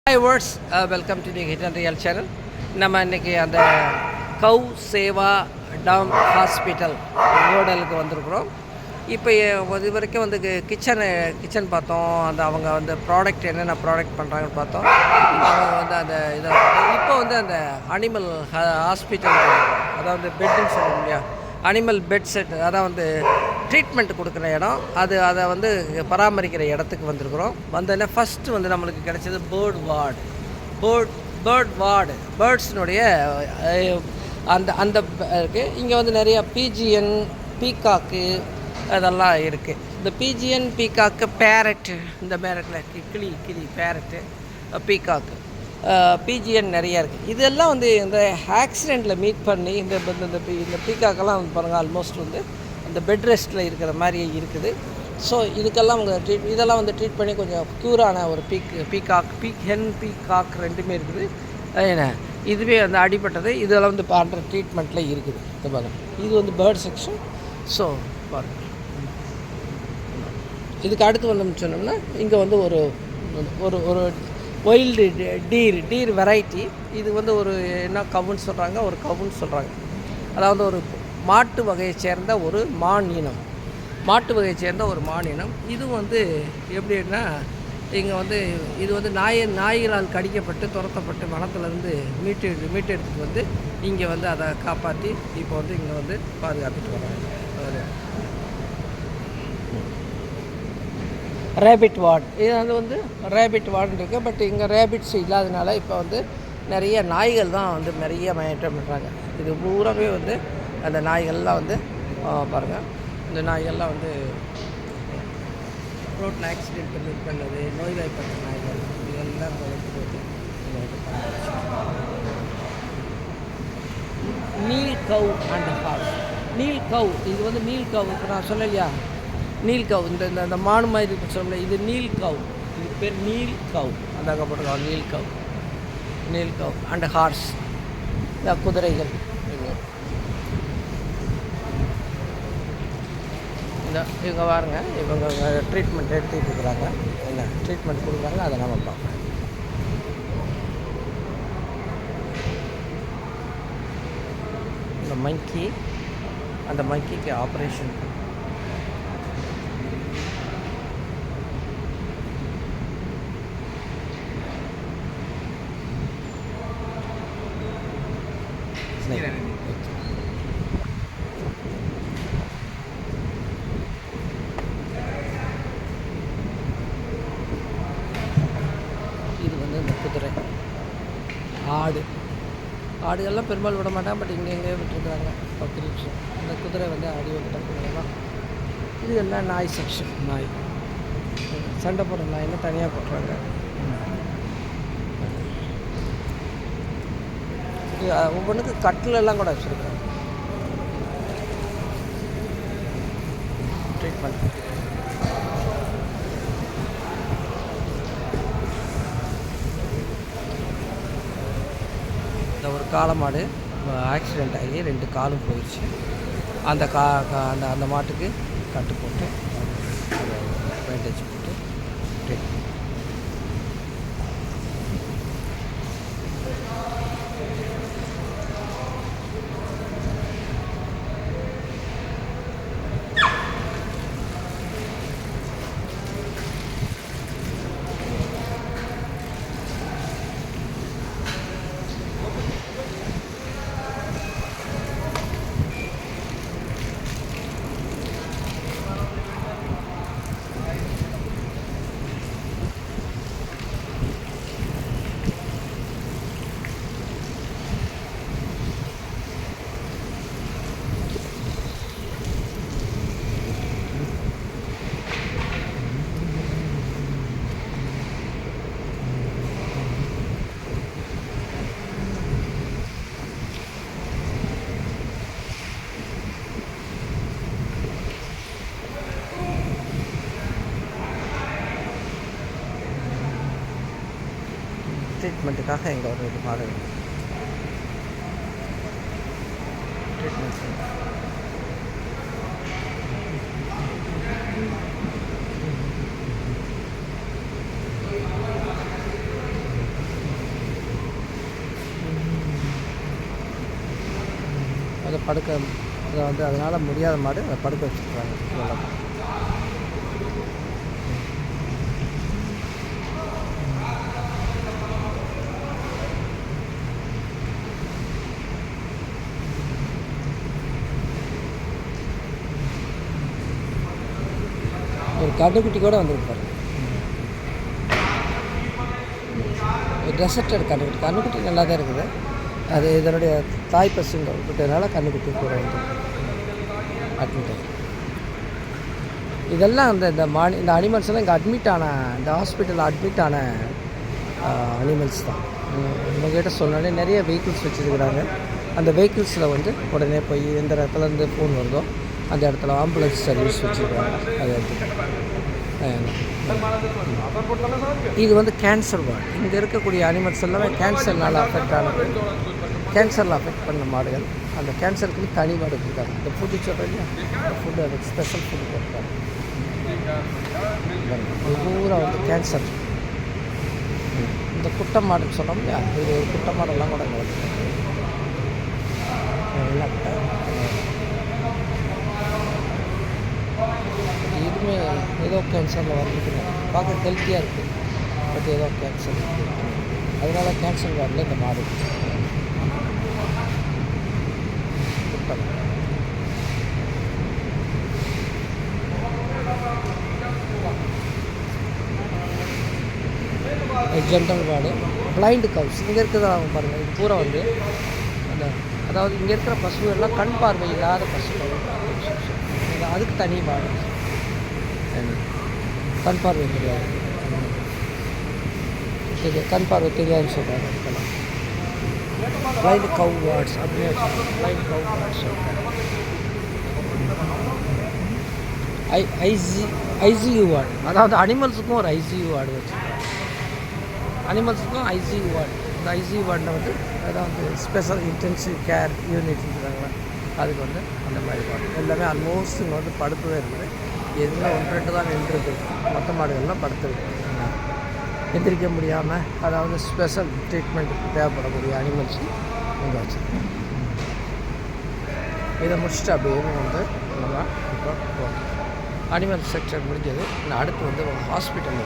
Hi words welcome to the hit and real channel. நம்ம இன்றைக்கி அந்த கவ் சேவா டாம் ஹாஸ்பிட்டல் ஓடலுக்கு வந்திருக்கிறோம். இப்போ இது வரைக்கும் வந்து கிச்சன் பார்த்தோம். அந்த அவங்க வந்து ப்ராடக்ட் என்னென்ன ப்ராடக்ட் பண்ணுறாங்கன்னு பார்த்தோம். அவங்க வந்து அந்த இதை இப்போ வந்து அந்த அனிமல் ஹாஸ்பிட்டல், அதாவது பெட்டுன்னு சொல்ல இல்லையா, அனிமல் பெட் செட், அதான் வந்து ட்ரீட்மெண்ட் கொடுக்குற இடம், அதை வந்து பராமரிக்கிற இடத்துக்கு வந்திருக்கிறோம். வந்தோடனே ஃபஸ்ட்டு வந்து நம்மளுக்கு கிடைச்சது பேர்ட் வார்டு. பேர்ட்ஸினுடைய அந்த இருக்குது. இங்கே வந்து நிறையா பிஜிஎன், பீகாக்கு அதெல்லாம் இருக்குது. இந்த பிஜிஎன், பீகாக்கு, பேரட்டு, இந்த பேரட்டில் கிளி பேரட்டு, பீகாக்கு, பிஜிஎன் நிறையா இருக்குது. இதெல்லாம் வந்து இந்த ஆக்சிடெண்ட்டில் மீட் பண்ணி இந்த பீகாக்கெல்லாம் வந்து பாருங்கள், ஆல்மோஸ்ட் வந்து அந்த பெட் ரெஸ்ட்டில் இருக்கிற மாதிரி இருக்குது. ஸோ இதுக்கெல்லாம் அவங்க இதெல்லாம் வந்து ட்ரீட் பண்ணி கொஞ்சம் க்யூரான ஒரு பீகாக் ரெண்டுமே இருக்குது. என்ன இதுவே வந்து அடிப்பட்டது, இதெல்லாம் வந்து பண்ணுற ட்ரீட்மெண்ட்டில் இருக்குது. இது பாருங்கள், இது வந்து பேர்ட் செக்ஷன். ஸோ பாருங்கள், இதுக்கு அடுத்து வந்து சொன்னோம்னா இங்கே வந்து ஒரு ஒரு வைல்டு டீர் வெரைட்டி. இது வந்து ஒரு என்ன கவுன்னு சொல்கிறாங்க, ஒரு கவுன்னு சொல்கிறாங்க. அதாவது ஒரு மாட்டு வகையை சேர்ந்த ஒரு மான் இனம். இது வந்து எப்படின்னா, இங்கே வந்து இது வந்து நாய்களால் கடிக்கப்பட்டு துரத்தப்பட்டு வனத்திலேருந்து மீட்டு எடுத்துகிட்டு வந்து இங்கே வந்து அதை காப்பாற்றி இப்போ வந்து இங்கே வந்து பாதுகாத்துட்டு வராங்க. ரேபிட் வார்டு, இது வந்து ரேபிட் வார்டுன்னு இருக்குது. பட் இங்கே ரேபிட்ஸ் இல்லாதனால இப்போ வந்து நிறைய நாய்கள் தான் வந்து நிறைய மெயின்டைன் பண்ணுறாங்க. இது பூராவே வந்து அந்த நாய்கள்லாம் வந்து பாருங்கள், இந்த நாய்கள்லாம் வந்து ரோட்டில் ஆக்சிடென்ட் பண்ணது, நோய்வாய்ப்பட்ட நாய்கள், இதெல்லாம் எடுத்துகிட்டு வந்து நீல் கவ் அண்ட் ஹார்ஸ். நீல் கவ், இது வந்து நீல் கவ். இப்போ நான் சொல்லலையா, நீல் கவ், இந்த மான் மாதிரி சொல்லல, இது நீல் கவ். இது பேர் நீல் கவ். அதாக போட்டுருக்கோம், நீல் கவ் அண்ட் ஹார்ஸ், இந்த குதிரைகள். இவங்க பாருங்க, இவங்க ட்ரீட்மெண்ட் எடுத்துகிட்டு இருக்கிறாங்க. என்ன ட்ரீட்மெண்ட் கொடுக்குறாங்க அதை நம்ம பார்ப்போம். இந்த மங்கி, அந்த மங்கிக்கு ஆப்ரேஷன். இது வந்து இந்த குதிரை, ஆடுகள்லாம் பெரும்பாலும் விட மாட்டாங்க. பட் எங்கேயே விட்டுருக்குறாங்க 10 நிமிஷம். இந்த குதிரை வந்து ஆடி விட்ட குதிரை தான். இது எல்லாம் நாய் செக்ஷன். நாய் சண்டை போடுற நாய்லாம் தனியாக போட்டுறாங்க. ஒவ்வொன்றுக்கு கட்டிலெல்லாம் கூட வச்சுருக்காங்க ட்ரீட்மெண்ட். இந்த ஒரு காளமாடு ஆக்சிடெண்ட் ஆகி 2 காலும் போயிடுச்சு. அந்த மாட்டுக்கு கட்டு போட்டு பேண்டேஜ் போட்டு ட்ரீட்மெண்ட். ட்ரீட்மெண்ட்டுக்காக எங்கள் ஒரு இது மாடு ட்ரீட்மெண்ட். படுக்க இதை வந்து அதனால் முடியாத மாடு அதை படுக்க வச்சுருக்காங்க. இவ்வளோ ஒரு கண்டுக்குட்டி கூட வந்துருப்பாரு. ட்ரெஸ்ஸட்டட் கண்ணுக்குட்டி நல்லா தான் இருக்குது. அது இதனுடைய தாய் பசுங்க விட்டதுனால கண்ணுக்குட்டி கூட வந்து அட்மிட் ஆகி இதெல்லாம் இந்த அனிமல்ஸ் எல்லாம் இங்கே அட்மிட் ஆன இந்த ஹாஸ்பிட்டலில் அட்மிட் ஆன அனிமல்ஸ் தான். உங்கள்கிட்ட சொன்னாலே நிறைய வெஹிக்கிள்ஸ் வச்சுருக்கிறாங்க. அந்த வெஹிக்கிள்ஸில் வந்து உடனே போய் எந்த இடத்துலேருந்து ஃபோன் வருதோ அந்த இடத்துல ஆம்புலன்ஸ் சர்வீஸ் வச்சுருக்காங்க. அது இது வந்து கேன்சர் வார்டு. இங்கே இருக்கக்கூடிய அனிமல்ஸ் எல்லாமே கேன்சர்னால் அஃபெக்ட் ஆனது, கேன்சரில் அஃபெக்ட் பண்ண மாடுகள். அந்த கேன்சருக்கு தனி வார்டு கொடுத்தாங்க. இந்த ஃபுட்டு சொல்கிறீங்க, அந்த ஃபுட்டு அதுக்கு ஸ்பெஷல் ஃபுட்டு கொடுத்தாங்க. பூரா வந்து கேன்சர். இந்த குட்டை மாடுன்னு சொன்னோம் இல்லையா, இது ஒரு குட்டை மாடெல்லாம் கூட இதுவுமே ஏதோ கேன்சரில் வந்துருக்கு. பார்க்க ஹெல்த்தியாக இருக்குது, பட் ஏதோ கேன்சர் இருக்குது. அதனால கேன்சர் வார்டில் இந்த மாடு ஜென்ரல் வார்டு. பிளைண்டு கவுஸ் இங்கே இருக்கிறதா பாருங்கள். இது பூரா வந்து அந்த அதாவது இங்கே இருக்கிற பசு எல்லாம் கண் பார்வை இல்லாத பசு, அதுக்கு தனி வார்டு. கண் பார்வை தெரியாது, இது கண் பார்வை தெரியாதுன்னு சொல்கிறாங்க. அதுக்கெல்லாம் பிளைண்ட் கவ் வார்ட்ஸ் அப்படின்னு வச்சுருக்காங்க. பிளைண்ட் கவ் வார்ட்ஸ் ஐசியூ வார்டு. அதாவது அனிமல்ஸுக்கும் ஒரு ஐசியூ வார்டு வச்சுருக்காங்க. அனிமல்ஸுக்கும் ஐசியூ வார்டு. இந்த ஐசியூ வார்டில் வந்து அதாவது ஸ்பெஷல் இன்டென்சிவ் கேர் யூனிட் இருக்கிறாங்களா, அதுக்கு வந்து அந்த மாதிரி வார்டு எல்லாமே ஆல்மோஸ்ட் இங்கே வந்து படுத்தவே இருக்குது. எதுவுமே 1-2 தான் நின்றுருக்கு. மொத்த மாடுகள்லாம் படுத்துருக்கு. எந்திரிக்க முடியாமல் அதாவது ஸ்பெஷல் ட்ரீட்மெண்ட்டுக்கு தேவைப்படக்கூடிய அனிமல்ஸ் இங்கே வச்சுருக்கோம். இதை முடிச்சுட்டு அப்படியே வந்து நம்ம இப்போ அனிமல் செக்ஷன் முடிஞ்சது. அடுத்து வந்து ஹாஸ்பிட்டல்